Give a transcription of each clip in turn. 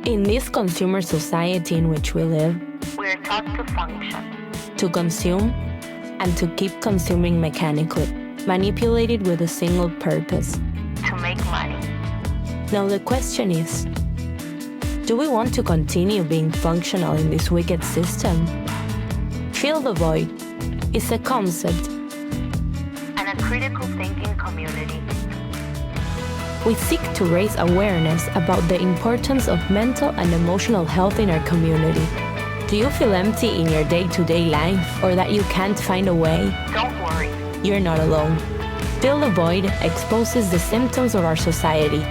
In this consumer society in which we live, we're taught to function, to consume, and to keep consuming mechanically, manipulated with a single purpose: to make money. Now the question is, do we want to continue being functional in this wicked system? Fill the Void is a concept and a critical thinking community. We seek to raise awareness about the importance of mental and emotional health in our community. Do you feel empty in your day-to-day life, or that you can't find a way? Don't worry. You're not alone. Fill the Void exposes the symptoms of our society.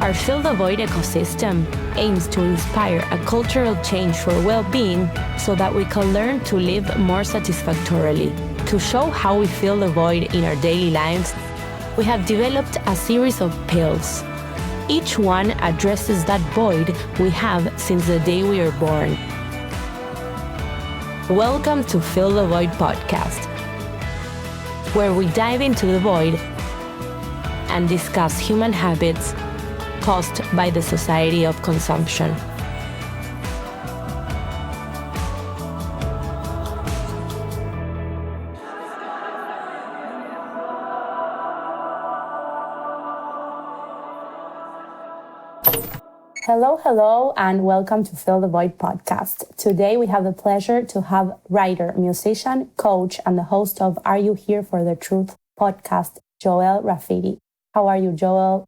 Our Fill the Void ecosystem aims to inspire a cultural change for well-being so that we can learn to live more satisfactorily. To show how we fill the void in our daily lives, we have developed a series of pills. Each one addresses that void we have since the day we were born. Welcome to Fill the Void podcast, where we dive into the void and discuss human habits caused by the society of consumption. Hello, and welcome to Fill the Void podcast. Today we have the pleasure to have writer, musician, coach, and the host of Are You Here for the Truth podcast, Joel Rafidi. How are you, Joel?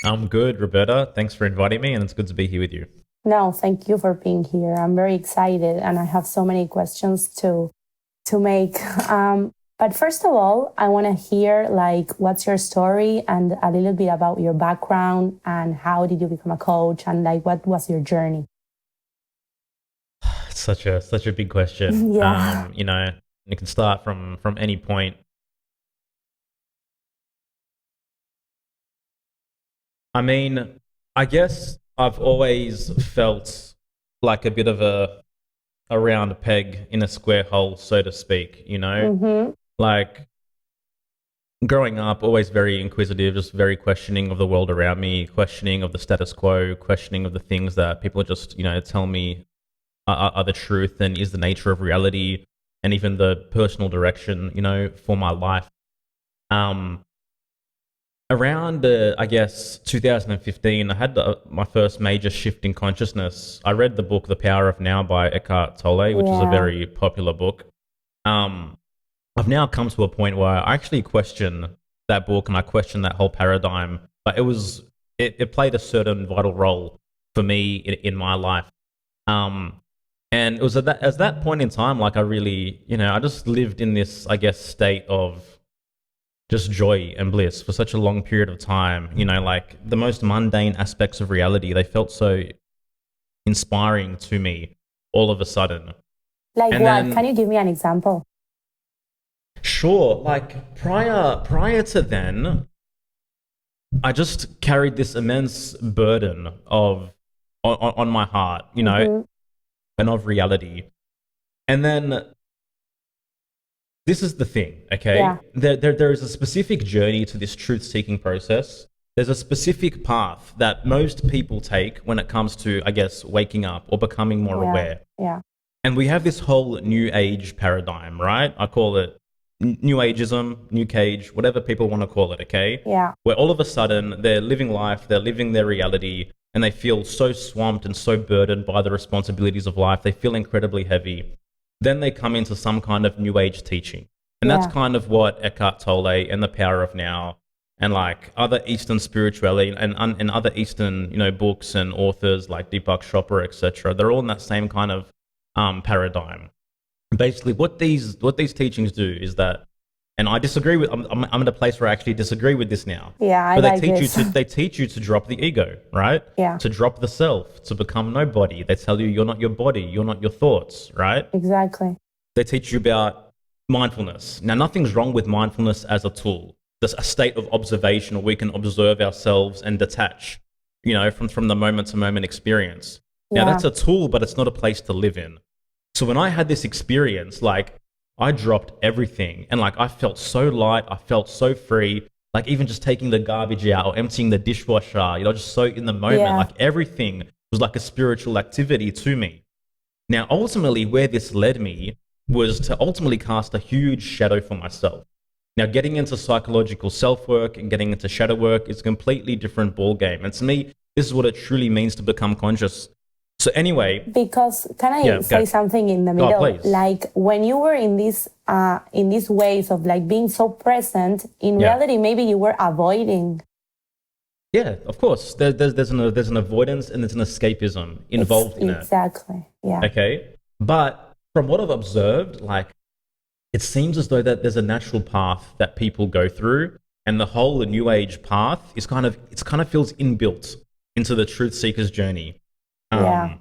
I'm good, Roberta. Thanks for inviting me, and it's good to be here with you. No, thank you for being here. I'm very excited, and I have so many questions to make. But first of all, I want to hear what's your story and a little bit about your background and how did you become a coach and what was your journey? Such a big question. Yeah. You can start from any point. I mean, I guess I've always felt like a bit of a round peg in a square hole, so to speak, Mm-hmm. Like, growing up, always very inquisitive, just very questioning of the world around me, questioning of the status quo, questioning of the things that people just, tell me are the truth and is the nature of reality, and even the personal direction, for my life. Around, I guess, 2015, I had my first major shift in consciousness. I read the book The Power of Now by Eckhart Tolle, which is a very popular book. I've now come to a point where I actually question that book and I question that whole paradigm. But it played a certain vital role for me in my life. And it was at that point in time, I really, I just lived in this, I guess, state of just joy and bliss for such a long period of time. The most mundane aspects of reality, they felt so inspiring to me all of a sudden. Can you give me an example? Sure. Prior to then, I just carried this immense burden on my heart, Mm-hmm. and of reality. And then this is the thing, okay? Yeah. There is a specific journey to this truth-seeking process. There's a specific path that most people take when it comes to, I guess, waking up or becoming more aware. Yeah. And we have this whole new age paradigm, right? I call it new ageism, new cage, whatever people want to call it, okay? Yeah. Where all of a sudden they're living life, they're living their reality, and they feel so swamped and so burdened by the responsibilities of life. They feel incredibly heavy. Then they come into some kind of new age teaching. And that's kind of what Eckhart Tolle and The Power of Now and other Eastern spirituality and other Eastern, books and authors like Deepak Chopra, etc. They're all in that same kind of paradigm. Basically, what these teachings do is that, and I disagree with. I'm in a place where I actually disagree with this now. Yeah, but they teach you to drop the ego, right? Yeah. To drop the self, to become nobody. They tell you you're not your body, you're not your thoughts, right? Exactly. They teach you about mindfulness. Now, nothing's wrong with mindfulness as a tool. There's a state of observation where we can observe ourselves and detach, from the moment to moment experience. Now, that's a tool, but it's not a place to live in. So when I had this experience, I dropped everything and I felt so light, I felt so free. Like even just taking the garbage out or emptying the dishwasher, just so in the moment, Yeah. like everything was like a spiritual activity to me. Now, ultimately, where this led me was to ultimately cast a huge shadow for myself. Now, getting into psychological self-work and getting into shadow work is a completely different ballgame. And to me, this is what it truly means to become conscious. So anyway, Because can I yeah, say go. something in the Oh, middle? please. Like when you were in these ways of like being so present, in Yeah. reality, maybe you were avoiding. Yeah, of course. There's an avoidance and there's an escapism involved in it. Exactly. Yeah. Okay. But from what I've observed, like it seems as though that there's a natural path that people go through, and the whole New Age path is kind of feels inbuilt into the truth seeker's journey. Yeah.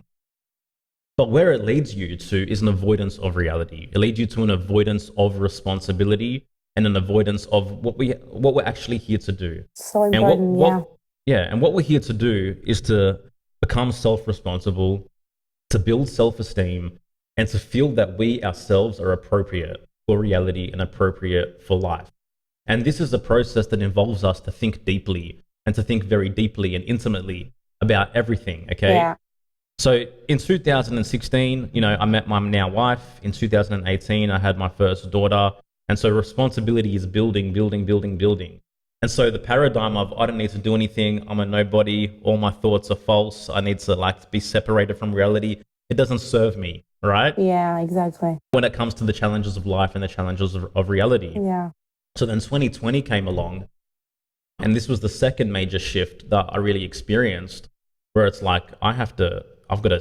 But where it leads you to is an avoidance of reality. It leads you to an avoidance of responsibility and an avoidance of what we're actually here to do. So And important. Yeah. and what we're here to do is to become self-responsible, to build self-esteem, and to feel that we ourselves are appropriate for reality and appropriate for life. And this is a process that involves us to think deeply and to think very deeply and intimately about everything, okay? Yeah. So in 2016, I met my now wife. In 2018, I had my first daughter. And so responsibility is building, building, building, building. And so the paradigm of I don't need to do anything, I'm a nobody, all my thoughts are false, I need to like be separated from reality, it doesn't serve me, right? Yeah. Exactly. When it comes to the challenges of life and the challenges of reality. Yeah. So then 2020 came along, and this was the second major shift that I really experienced, where it's like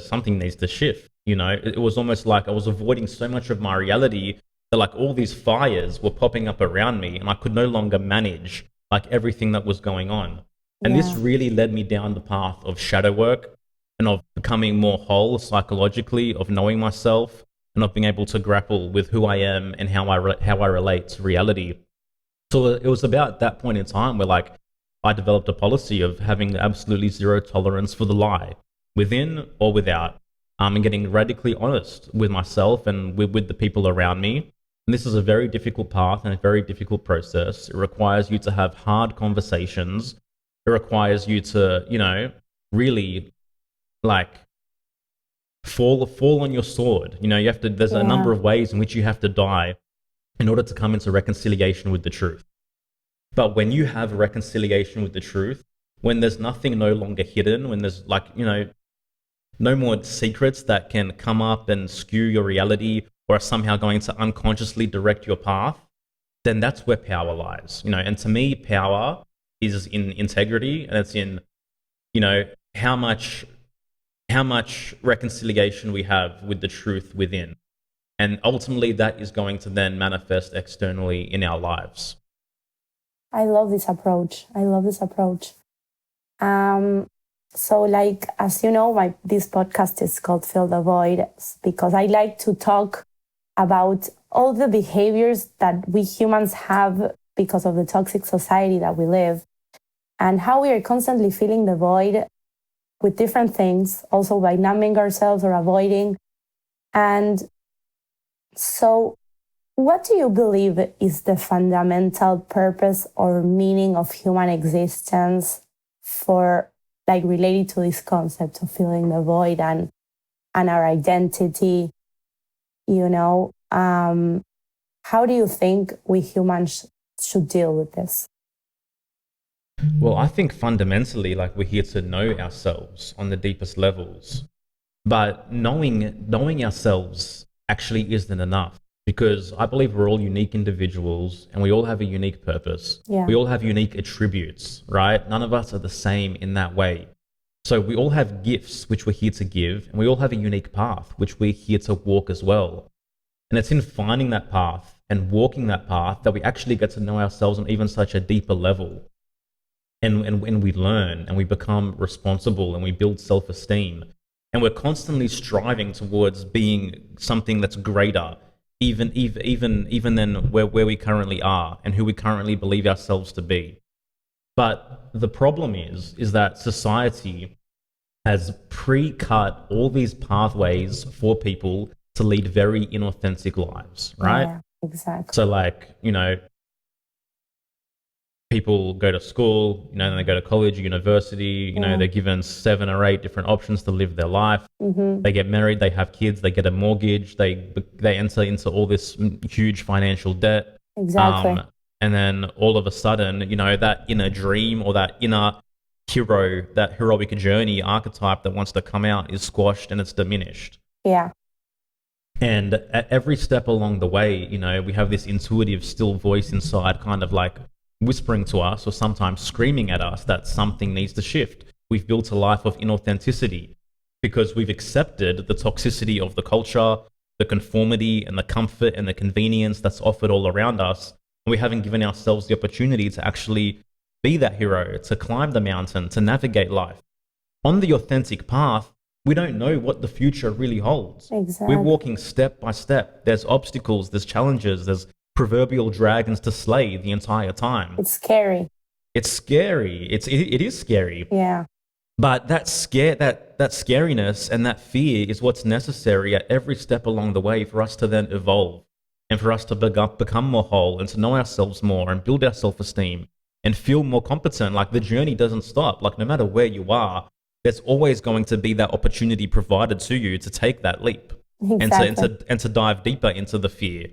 something needs to shift. It was almost like I was avoiding so much of my reality that like all these fires were popping up around me, and I could no longer manage like everything that was going on. And this really led me down the path of shadow work and of becoming more whole psychologically, of knowing myself, and of being able to grapple with who I am and how I relate to reality. So it was about that point in time where like I developed a policy of having absolutely zero tolerance for the lie, within or without, and getting radically honest with myself and with the people around me. And this is a very difficult path and a very difficult process. It requires you to have hard conversations. It requires you to, really like fall on your sword. There's a number of ways in which you have to die in order to come into reconciliation with the truth. But when you have reconciliation with the truth, when there's nothing no longer hidden, when there's no more secrets that can come up and skew your reality or are somehow going to unconsciously direct your path, then that's where power lies. And to me, power is in integrity, and it's in, how much reconciliation we have with the truth within. And ultimately, that is going to then manifest externally in our lives. I love this approach. So like, as you know, this podcast is called Fill the Void because I like to talk about all the behaviors that we humans have because of the toxic society that we live and how we are constantly filling the void with different things, also by numbing ourselves or avoiding. And so what do you believe is the fundamental purpose or meaning of human existence for like related to this concept of filling the void and our identity? How do you think we humans should deal with this? Well, I think fundamentally, like we're here to know ourselves on the deepest levels, but knowing ourselves actually isn't enough. Because I believe we're all unique individuals and we all have a unique purpose. Yeah. We all have unique attributes, right? None of us are the same in that way. So we all have gifts which we're here to give, and we all have a unique path which we're here to walk as well. And it's in finding that path and walking that path that we actually get to know ourselves on even such a deeper level. And when we learn and we become responsible and we build self-esteem, and we're constantly striving towards being something that's greater even than where we currently are and who we currently believe ourselves to be. But the problem is that society has pre-cut all these pathways for people to lead very inauthentic lives, right? Yeah, exactly. So like, people go to school, then they go to college, university, they're given 7 or 8 different options to live their life. They get married, they have kids, they get a mortgage, they enter into all this huge financial debt. Exactly. And then all of a sudden, that inner dream or that inner hero, that heroic journey archetype that wants to come out is squashed and it's diminished. Yeah. And at every step along the way, we have this intuitive, still voice inside kind of like whispering to us or sometimes screaming at us that something needs to shift. We've built a life of inauthenticity because we've accepted the toxicity of the culture, the conformity and the comfort and the convenience that's offered all around us. And we haven't given ourselves the opportunity to actually be that hero, to climb the mountain, to navigate life. On the authentic path, we don't know what the future really holds. Exactly. We're walking step by step. There's obstacles, there's challenges, there's proverbial dragons to slay the entire time. It's scary. It's scary. It is scary. Yeah. But that scariness and that fear is what's necessary at every step along the way for us to then evolve and for us to become more whole and to know ourselves more and build our self-esteem and feel more competent. Like the journey doesn't stop. Like no matter where you are, there's always going to be that opportunity provided to you to take that leap. Exactly. and to dive deeper into the fear.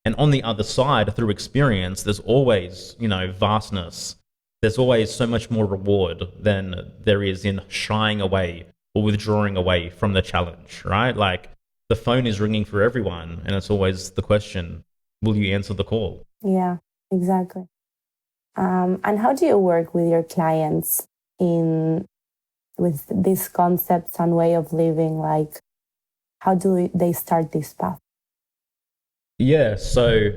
And on the other side, through experience, there's always, vastness. There's always so much more reward than there is in shying away or withdrawing away from the challenge, right? Like the phone is ringing for everyone, and it's always the question, will you answer the call? Yeah, exactly. And how do you work with your clients with these concepts and way of living? Like, how do they start this path? Yeah, so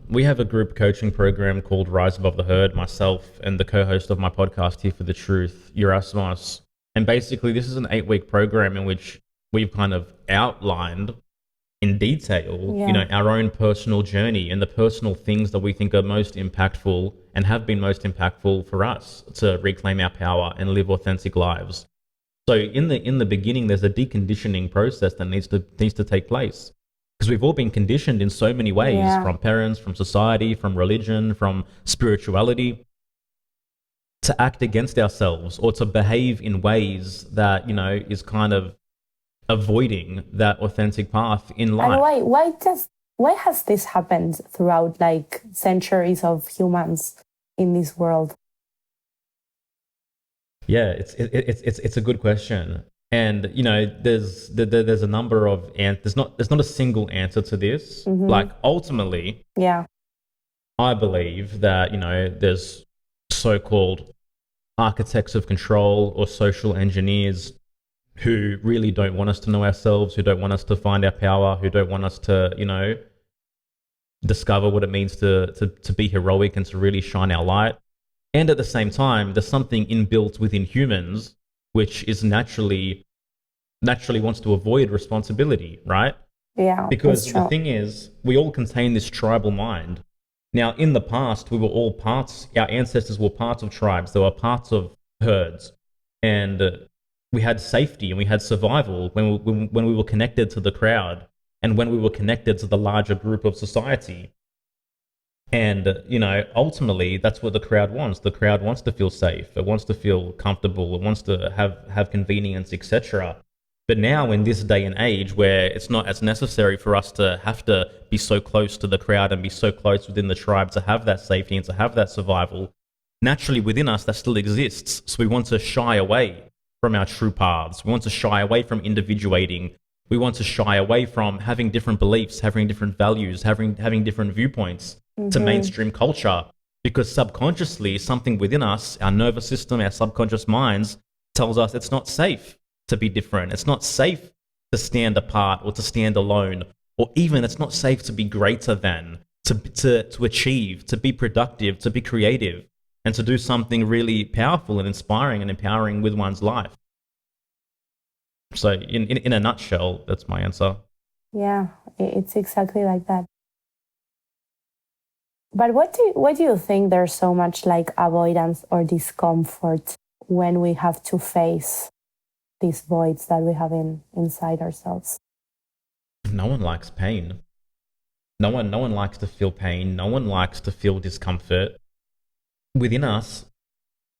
we have a group coaching program called Rise Above the Herd, myself and the co-host of my podcast Here for the Truth, Erasmus. And basically this is an 8-week program in which we've kind of outlined in detail, our own personal journey and the personal things that we think are most impactful and have been most impactful for us to reclaim our power and live authentic lives. So in the beginning, there's a deconditioning process that needs to take place. Because we've all been conditioned in so many ways, from parents, from society, from religion, from spirituality, to act against ourselves or to behave in ways that, is kind of avoiding that authentic path in life. And why has this happened throughout like centuries of humans in this world? Yeah, it's a good question. And there's a number of there's not a single answer to this. Like ultimately, I believe that there's so-called architects of control or social engineers who really don't want us to know ourselves, who don't want us to find our power, who don't want us to discover what it means to be heroic and to really shine our light. And at the same time, there's something inbuilt within humans which is naturally wants to avoid responsibility, right? Yeah. Because the thing is, we all contain this tribal mind. Now, in the past, we were all our ancestors were parts of tribes. They were parts of herds. And we had safety and we had survival when we were connected to the crowd and when we were connected to the larger group of society. And, ultimately, that's what the crowd wants. The crowd wants to feel safe. It wants to feel comfortable. It wants to have convenience, etc. But now in this day and age where it's not as necessary for us to have to be so close to the crowd and be so close within the tribe to have that safety and to have that survival, naturally within us that still exists. So we want to shy away from our true paths. We want to shy away from individuating. We want to shy away from having different beliefs, having different values, having different viewpoints to mainstream culture, because subconsciously something within us, our nervous system, our subconscious minds tells us it's not safe to be different. It's not safe to stand apart or to stand alone, or even it's not safe to be greater than, to achieve, to be productive, to be creative, and to do something really powerful and inspiring and empowering with one's life. So in a nutshell, that's my answer. Yeah, it's exactly like that. But why do you think there's so much like avoidance or discomfort when we have to face these voids that we have inside ourselves? No one likes pain. No one likes to feel pain. No one likes to feel discomfort. within us,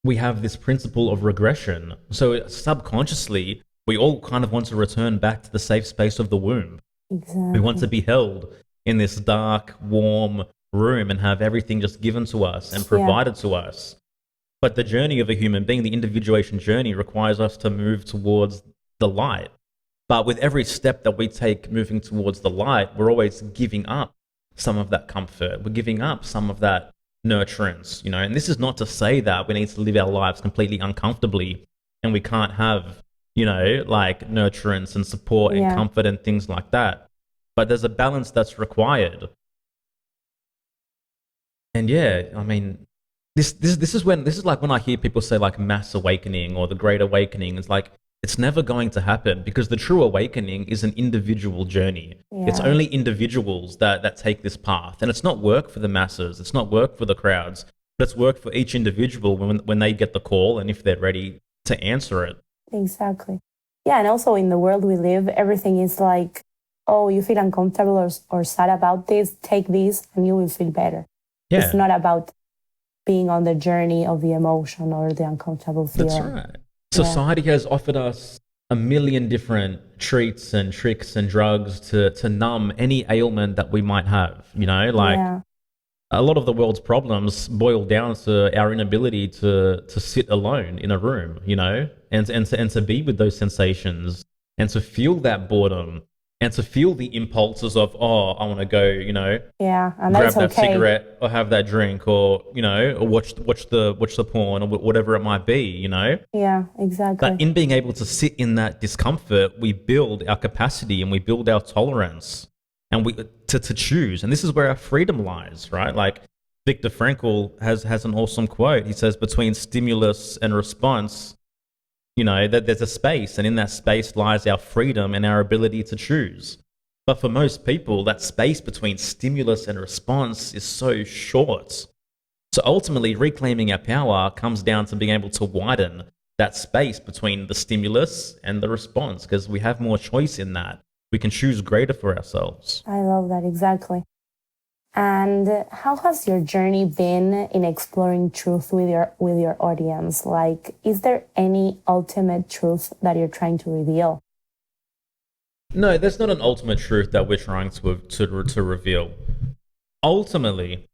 we have this principle of regression. So subconsciously, we all kind of want to return back to the safe space of the womb. We want to Exactly. be held in this dark, warm room and have everything just given to us and Yeah, provided to us. But the journey of a human being, the individuation journey, requires us to move towards the light. But with every step that we take moving towards the light, we're always giving up some of that comfort. We're giving up some of that nurturance, you know. And this is not to say that we need to live our lives completely uncomfortably and we can't have, you know, like nurturance and support and yeah. comfort and things like that. But there's a balance that's required. And yeah, I mean, this is like when I hear people say like mass awakening or the great awakening. It's like it's never going to happen because the true awakening is an individual journey. It's Yeah, only individuals that take this path, and it's not work for the masses. It's not work for the crowds, but it's work for each individual when they get the call and if they're ready to answer it. exactly. Yeah, and also in the world we live, everything is like, oh, you feel uncomfortable or sad about this, take this and you will feel better. It's Yeah, not about being on the journey of the emotion or the uncomfortable that's feeling. right. Yeah, Society has offered us a million different treats and tricks and drugs to numb any ailment that we might have. You know, like yeah, a lot of the world's problems boil down to our inability to sit alone in a room, you know, and to be with those sensations and to feel that boredom and to feel the impulses of, oh, I want to go, you know, yeah. And that grab is that okay. cigarette or have that drink or, you know, or watch the porn or whatever it might be, you know. Yeah, But exactly. in being able to sit in that discomfort, we build our capacity and we build our tolerance and we to choose. And this is where our freedom lies, right? Like Viktor Frankl has an awesome quote. He says, between stimulus and response, you know, that there's a space, and in that space lies our freedom and our ability to choose. But for most people, that space between stimulus and response is so short. So ultimately, reclaiming our power comes down to being able to widen that space between the stimulus and the response because we have more choice in that. We can choose greater for ourselves. I love that, exactly. And how has your journey been in exploring truth with your audience? Like, is there any ultimate truth that you're trying to reveal? No, there's not an ultimate truth that we're trying to reveal. Ultimately,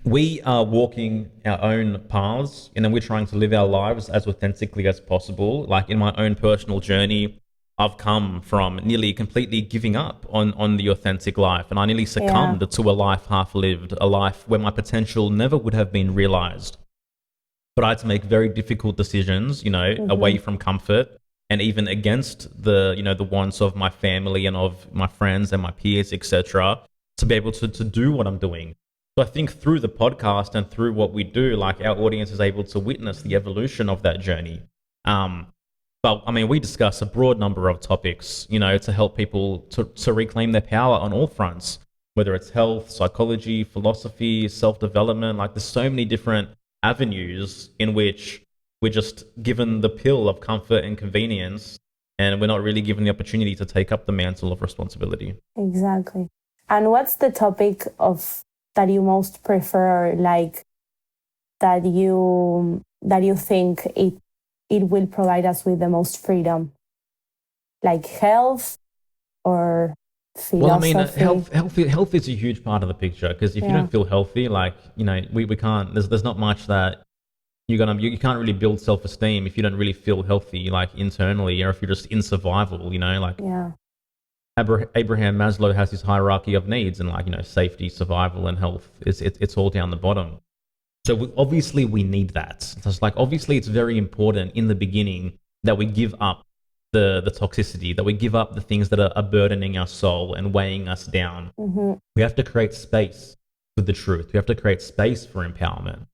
we are walking our own paths and then we're trying to live our lives as authentically as possible. Like in my own personal journey, I've come from nearly completely giving up on the authentic life and I nearly Yeah. succumbed to a life half lived, a life where my potential never would have been realized. But I had to make very difficult decisions, you know, Mm-hmm. away from comfort and even against the, you know, the wants of my family and of my friends and my peers, etc., to be able to do what I'm doing. So I think through the podcast and through what we do, like our audience is able to witness the evolution of that journey. Um, but I mean, we discuss a broad number of topics, you know, to help people to reclaim their power on all fronts, whether it's health, psychology, philosophy, self development. Like, there's so many different avenues in which we're just given the pill of comfort and convenience, and we're not really given the opportunity to take up the mantle of responsibility. Exactly. And what's the topic of that you most prefer, like that you think it will provide us with the most freedom? Like health or Well, I mean, philosophy? health is a huge part of the picture because if you Yeah. don't feel healthy, like, you know, we can't. There's not much that you can't really build self esteem if you don't really feel healthy, like internally, or if you're just in survival. You know, like Yeah. Abraham Maslow has his hierarchy of needs, and like, you know, safety, survival, and health. It's all down the bottom. So obviously we need that. So it's like obviously it's very important in the beginning that we give up the toxicity, that we give up the things that are burdening our soul and weighing us down. Mm-hmm. We have to create space for the truth. We have to create space for empowerment.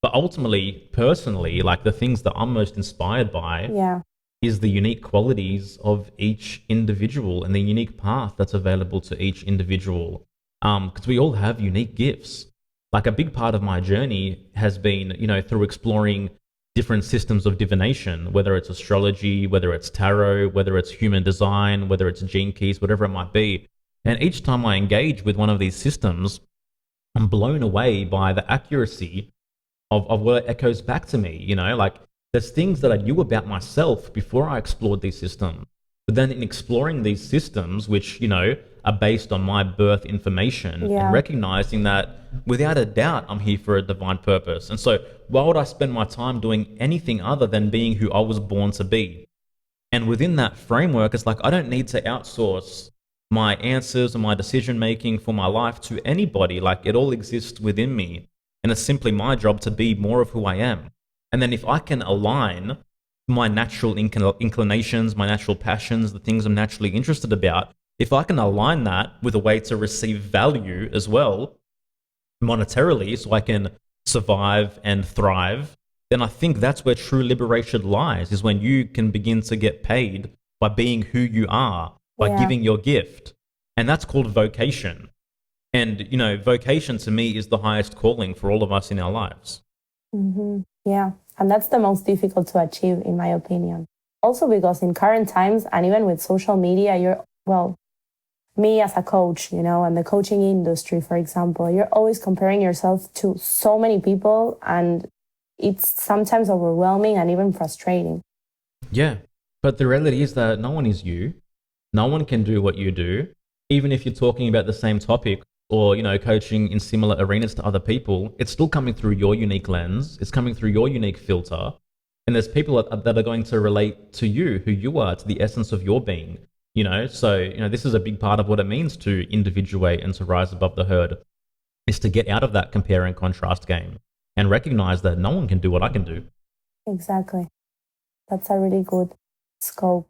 But ultimately, personally, like the things that I'm most inspired by Yeah. is the unique qualities of each individual and the unique path that's available to each individual. Because we all have unique gifts. Like a big part of my journey has been, you know, through exploring different systems of divination, whether it's astrology, whether it's tarot, whether it's human design, whether it's gene keys, whatever it might be. And each time I engage with one of these systems, I'm blown away by the accuracy of what echoes back to me, like there's things that I knew about myself before I explored these systems. But then in exploring these systems, which, are based on my birth information and recognizing that without a doubt, I'm here for a divine purpose. And so why would I spend my time doing anything other than being who I was born to be? And within that framework, it's like, I don't need to outsource my answers or my decision making for my life to anybody. Like it all exists within me. And it's simply my job to be more of who I am. And then if I can align my natural inclinations, my natural passions, the things I'm naturally interested about, if I can align that with a way to receive value as well, monetarily, so I can survive and thrive, then I think that's where true liberation lies, is when you can begin to get paid by being who you are, by giving your gift. And that's called vocation. And, vocation to me is the highest calling for all of us in our lives. Mm-hmm. Yeah. And that's the most difficult to achieve, in my opinion. Also because in current times, and even with social media, me as a coach, and the coaching industry, for example, you're always comparing yourself to so many people, and it's sometimes overwhelming and even frustrating. Yeah. But the reality is that no one is you. No one can do what you do. Even if you're talking about the same topic or, coaching in similar arenas to other people, it's still coming through your unique lens. It's coming through your unique filter. And there's people that are going to relate to you, who you are, to the essence of your being. So, this is a big part of what it means to individuate and to rise above the herd, is to get out of that compare and contrast game and recognize that no one can do what I can do. Exactly. That's a really good scope.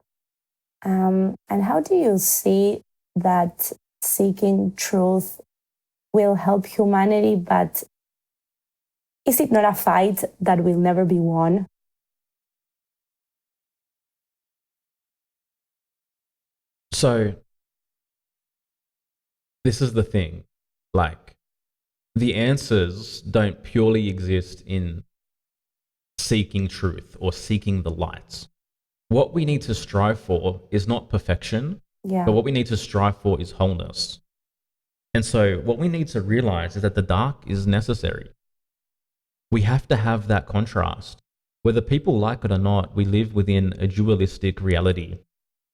And how do you see that seeking truth will help humanity, but is it not a fight that will never be won? So, this is the thing, like, the answers don't purely exist in seeking truth or seeking the light. What we need to strive for is not perfection, but what we need to strive for is wholeness. And so what we need to realize is that the dark is necessary. We have to have that contrast. Whether people like it or not, we live within a dualistic reality,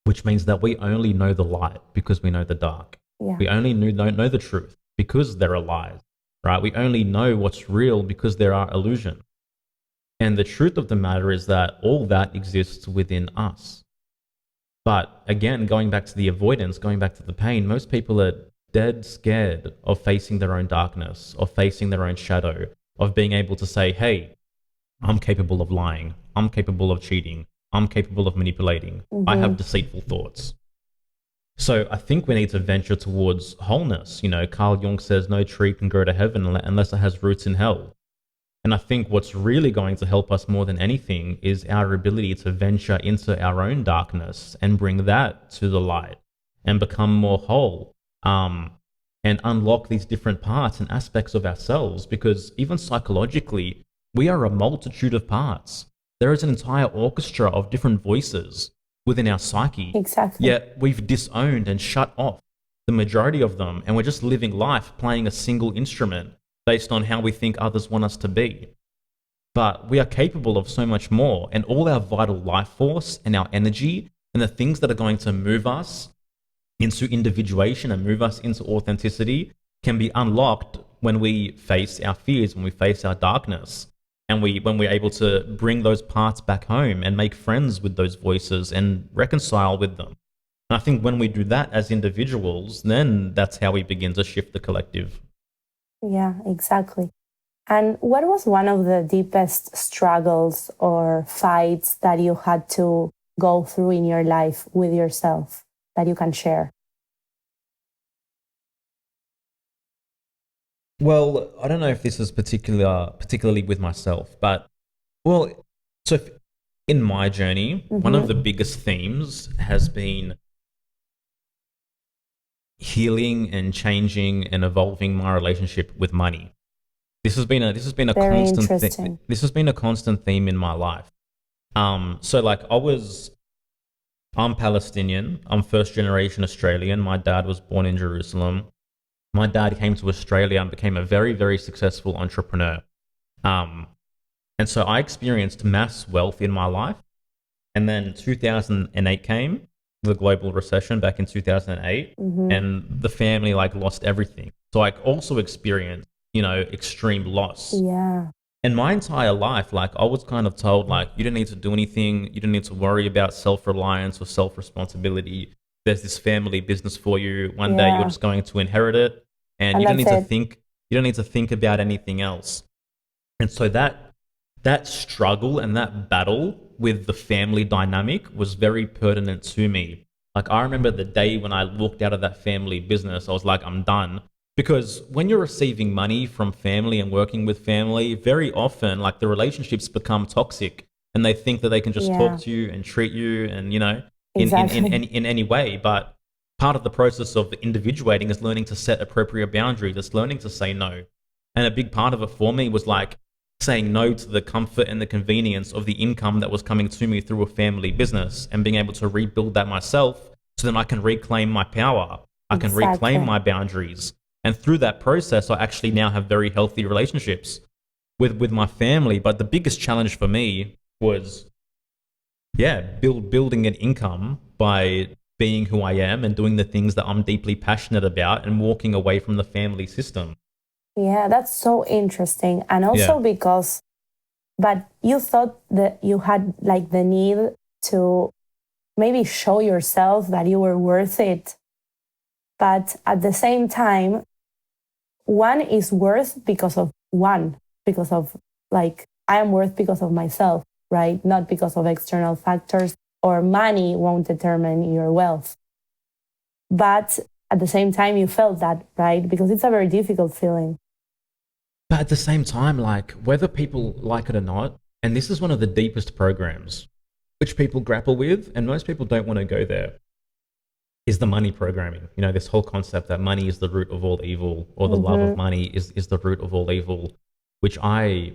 which means that we only know the light because we know the dark. We only don't know the truth because there are lies, right? We only know what's real because there are illusions. And the truth of the matter is that all that exists within us. But again, going back to the avoidance, going back to the pain, most people are dead scared of facing their own darkness, of facing their own shadow, of being able to say, hey, I'm capable of lying. I'm capable of cheating. I'm capable of manipulating. I have deceitful thoughts. So I think we need to venture towards wholeness. Carl Jung says no tree can grow to heaven unless it has roots in hell. And I think what's really going to help us more than anything is our ability to venture into our own darkness and bring that to the light and become more whole, and unlock these different parts and aspects of ourselves. Because even psychologically, we are a multitude of parts. There is an entire orchestra of different voices within our psyche. Exactly. Yet we've disowned and shut off the majority of them, and we're just living life playing a single instrument based on how we think others want us to be. But we are capable of so much more, and all our vital life force and our energy and the things that are going to move us into individuation and move us into authenticity can be unlocked when we face our fears, when we face our darkness, and when we're able to bring those parts back home and make friends with those voices and reconcile with them. And I think when we do that as individuals, then that's how we begin to shift the collective. Yeah, exactly. And what was one of the deepest struggles or fights that you had to go through in your life with yourself that you can share? Well, I don't know if this is particularly with myself, but in my journey, one of the biggest themes has been healing and changing and evolving my relationship with money. This has been a Very constant this has been a constant theme in my life. So like I'm Palestinian. I'm first generation Australian. My dad was born in Jerusalem. My dad came to Australia and became a very, very successful entrepreneur. Um, and so I experienced mass wealth in my life. And then 2008 came, the global recession back in 2008, and the family like lost everything. So I also experienced, extreme loss. Yeah. And my entire life, like I was kind of told, like, you don't need to do anything. You don't need to worry about self-reliance or self-responsibility. There's this family business for you. One day you're Yeah. just going to inherit it, and And you don't that's need to it. think. You don't need to think about anything else. And so that struggle and that battle with the family dynamic was very pertinent to me. Like I remember the day when I walked out of that family business, I was like, I'm done. Because when you're receiving money from family and working with family, very often like the relationships become toxic and they think that they can just talk Yeah. to you and treat you and, Exactly. in any way. But part of the process of individuating is learning to set appropriate boundaries. It's learning to say no. And a big part of it for me was like saying no to the comfort and the convenience of the income that was coming to me through a family business and being able to rebuild that myself so then I can reclaim my power. I can reclaim Exactly. my boundaries. And through that process, I actually now have very healthy relationships with my family. But the biggest challenge for me was, building an income by being who I am and doing the things that I'm deeply passionate about and walking away from the family system. Yeah, that's so interesting. And Yeah. also because, but you thought that you had like the need to maybe show yourself that you were worth it. But at the same time, one is worth because of one, because of like, I am worth because of myself, right? Not because of external factors, or money won't determine your wealth. But at the same time, you felt that, right? Because it's a very difficult feeling. But at the same time, like whether people like it or not, and this is one of the deepest programs which people grapple with, and most people don't want to go there, is the money programming. This whole concept that money is the root of all evil, or the love of money is the root of all evil, which I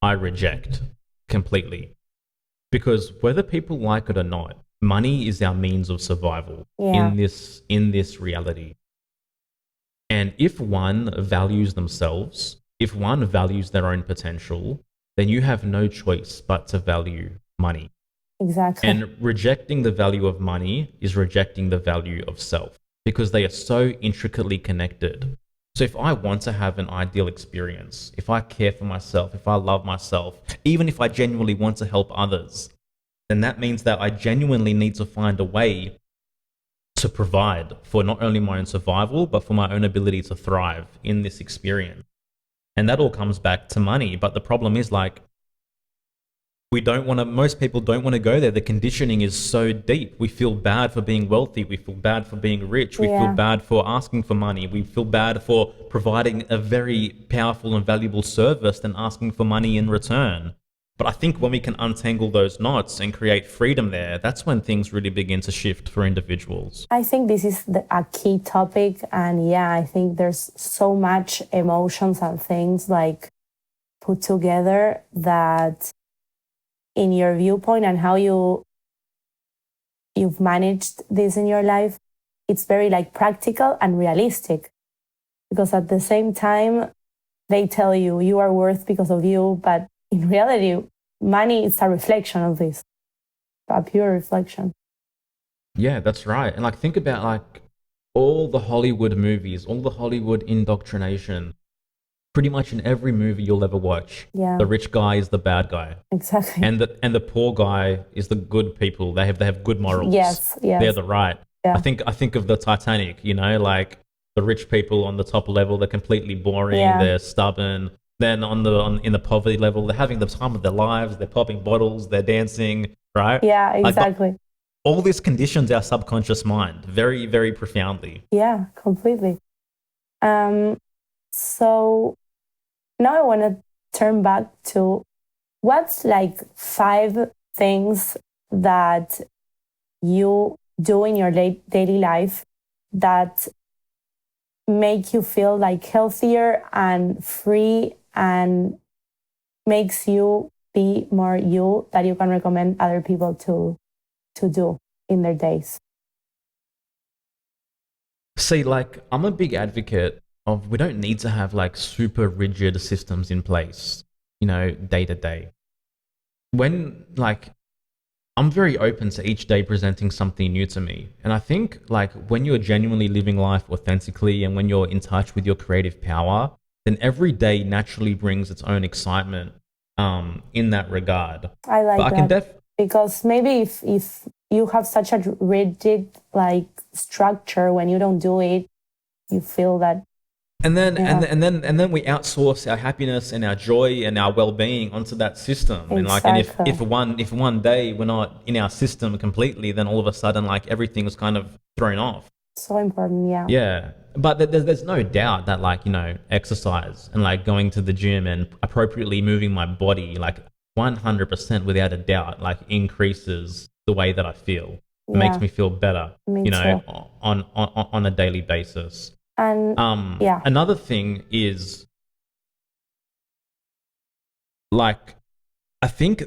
reject completely. Because whether people like it or not, money is our means of survival Yeah, in this reality. And if one values themselves, if one values their own potential, then you have no choice but to value money. exactly. And rejecting the value of money is rejecting the value of self because they are so intricately connected. So if I want to have an ideal experience, if I care for myself, if I love myself, even if I genuinely want to help others, then that means that I genuinely need to find a way to provide for not only my own survival, but for my own ability to thrive in this experience. And that all comes back to money. But the problem is like, most people don't want to go there. The conditioning is so deep. We feel bad for being wealthy. We feel bad for being rich. We feel Yeah. bad for asking for money. We feel bad for providing a very powerful and valuable service and asking for money in return. But I think when we can untangle those knots and create freedom there, that's when things really begin to shift for individuals. I think this is a key topic. And yeah, I think there's so much emotions and things like put together that in your viewpoint and how you've managed this in your life, it's very like practical and realistic. Because at the same time, they tell you you are worth because of you, but in reality, money is a reflection of this, a pure reflection. Yeah, that's right. And like think about like all the Hollywood movies, all the Hollywood indoctrination. Pretty much in every movie you'll ever watch, Yeah, the rich guy is the bad guy. exactly. And the poor guy is the good people. They have good morals. Yes, They're yes, the right. yeah, I think of the Titanic, like the rich people on the top level, they're completely boring, yeah, they're stubborn. Then in the poverty level, they're having the time of their lives, they're popping bottles, they're dancing, right? yeah, Like exactly. all this conditions our subconscious mind very, very profoundly. Yeah, completely. Um, so now I want to turn back to what's like 5 things that you do in your daily life that make you feel like healthier and free and makes you be more you that you can recommend other people to do in their days. See, like, I'm a big advocate of we don't need to have like super rigid systems in place. day to day. When like I'm very open to each day presenting something new to me. And I think like when you're genuinely living life authentically and when you're in touch with your creative power, then every day naturally brings its own excitement in that regard. I like But I can that because maybe if you have such a rigid like structure, when you don't do it, you feel that. And then, Yeah. and then we outsource our happiness and our joy and our well-being onto that system. And like, and Exactly. if one day we're not in our system completely, then all of a sudden, like everything is kind of thrown off. So important, yeah. Yeah, but there's no doubt that like exercise and like going to the gym and appropriately moving my body, like 100% without a doubt, like increases the way that I feel. It makes Yeah, me feel better, me too. on a daily basis. And yeah, Another thing is like, I think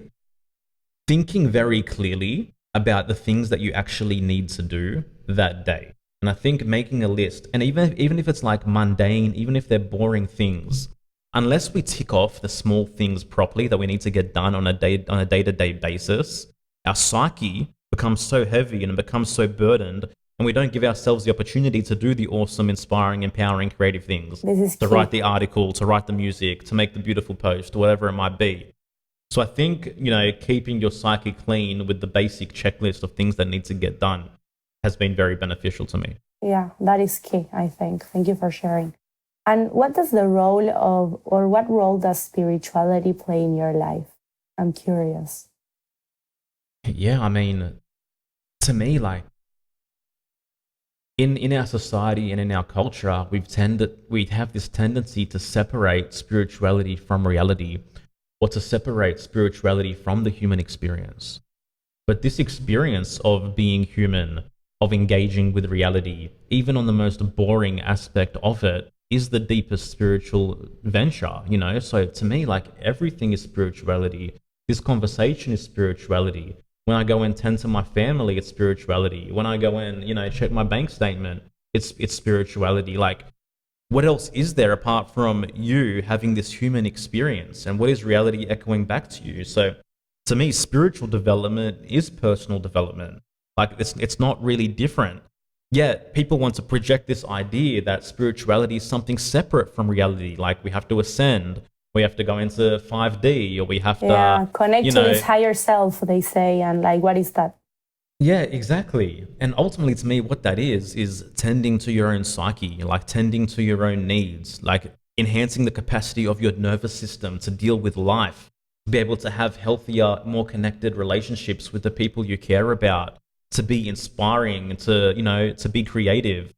thinking very clearly about the things that you actually need to do that day. And I think making a list, and even if it's like mundane, even if they're boring things, unless we tick off the small things properly that we need to get done on a day-to-day basis, our psyche becomes so heavy and it becomes so burdened, and we don't give ourselves the opportunity to do the awesome, inspiring, empowering, creative things. this is To key. write the article, to write the music, to make the beautiful post, whatever it might be. So I think, keeping your psyche clean with the basic checklist of things that need to get done has been very beneficial to me. Yeah, that is key, I think. Thank you for sharing. And what does the role of, or what role does spirituality play in your life? I'm curious. Yeah, I mean, to me, like in our society and in our culture, we have this tendency to separate spirituality from reality, or to separate spirituality from the human experience. But this experience of being human, of engaging with reality, even on the most boring aspect of it, is the deepest spiritual venture, So to me, like everything is spirituality. This conversation is spirituality. When I go and tend to my family, it's spirituality. When I go and, check my bank statement, it's spirituality. Like, what else is there apart from you having this human experience? And what is reality echoing back to you? So to me, spiritual development is personal development. Like it's not really different. Yet people want to project this idea that spirituality is something separate from reality. Like we have to ascend, we have to go into 5D, or we have Yeah, to, connect to this higher self, they say. And like, what is that? yeah, exactly. And ultimately, to me, what that is tending to your own psyche, like tending to your own needs, like enhancing the capacity of your nervous system to deal with life, to be able to have healthier, more connected relationships with the people you care about, to be inspiring, and to be creative.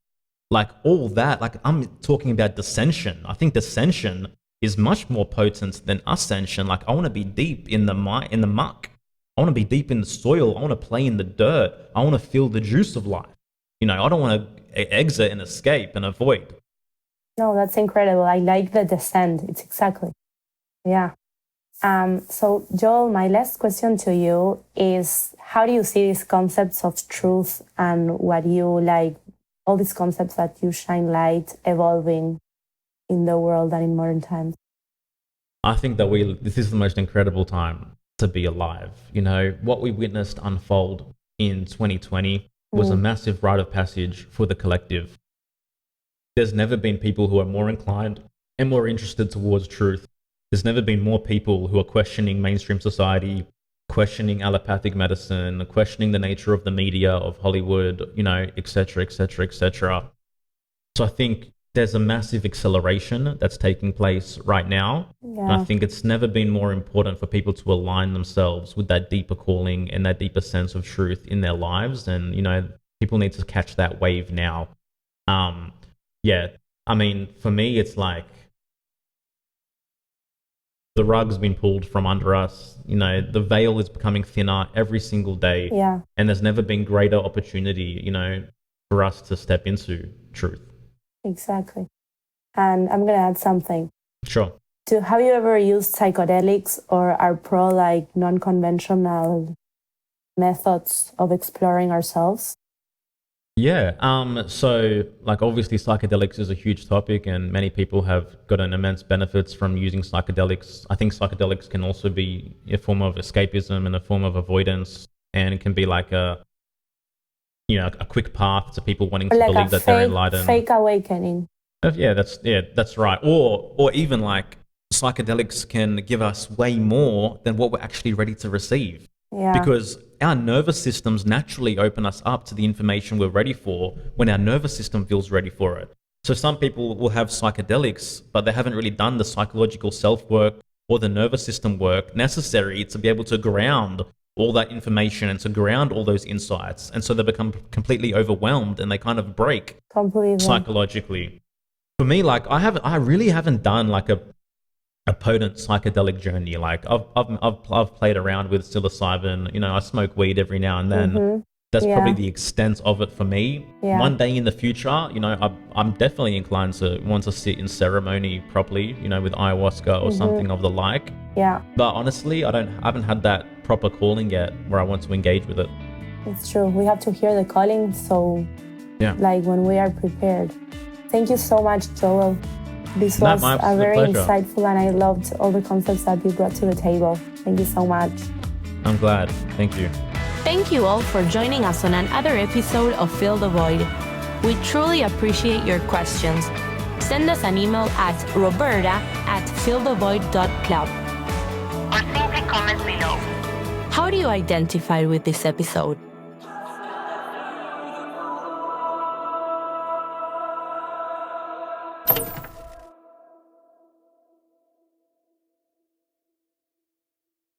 Like all that, like I'm talking about dissension. I think dissension is much more potent than ascension. Like I want to be deep in the muck. I want to be deep in the soil. I want to play in the dirt. I want to feel the juice of life. I don't want to exit and escape and avoid. No, that's incredible. I like the descent. It's exactly. Yeah. So, Joel, my last question to you is how do you see these concepts of truth and what you like, all these concepts that you shine light evolving in the world and in modern times? I think that this is the most incredible time to be alive. What we witnessed unfold in 2020 was a massive rite of passage for the collective. There's never been people who are more inclined and more interested towards truth. There's never been more people who are questioning mainstream society, questioning allopathic medicine, questioning the nature of the media, of Hollywood, et cetera, et cetera, et cetera. So I think there's a massive acceleration that's taking place right now. Yeah. And I think it's never been more important for people to align themselves with that deeper calling and that deeper sense of truth in their lives. And, people need to catch that wave now. Yeah, I mean, for me, it's like the rug's been pulled from under us. The veil is becoming thinner every single day. Yeah. And there's never been greater opportunity, for us to step into truth. Exactly. And I'm going to add something. Sure. Have you ever used psychedelics or are pro like non-conventional methods of exploring ourselves? Yeah. So like obviously psychedelics is a huge topic and many people have gotten immense benefits from using psychedelics. I think psychedelics can also be a form of escapism and a form of avoidance, and it can be like a quick path to people wanting Or to like a believe that they're enlightened. fake awakening. That's right. Or even like psychedelics can give us way more than what we're actually ready to receive. Yeah. Because our nervous systems naturally open us up to the information we're ready for when our nervous system feels ready for it. So some people will have psychedelics, but they haven't really done the psychological self work or the nervous system work necessary to be able to ground all that information and to ground all those insights. And so they become completely overwhelmed and they kind of break Completely. psychologically. For me, like I really haven't done like a potent psychedelic journey. Like I've played around with psilocybin. I smoke weed every now and then. Mm-hmm. That's Yeah. probably the extent of it for me. Yeah. One day in the future, I'm definitely inclined to want to sit in ceremony properly, with ayahuasca or something of the like. Yeah, But honestly, I haven't had that proper calling yet where I want to engage with it. it's true. We have to hear the calling, so Yeah. like when we are prepared. Thank you so much, Joel. This No, was my a absolute very pleasure. insightful, and I loved all the concepts that you brought to the table. Thank you so much. I'm glad. Thank you. Thank you all for joining us on another episode of Fill the Void. We truly appreciate your questions. Send us an email at roberta@fillthevoid.club. or simply comment below. How do you identify with this episode?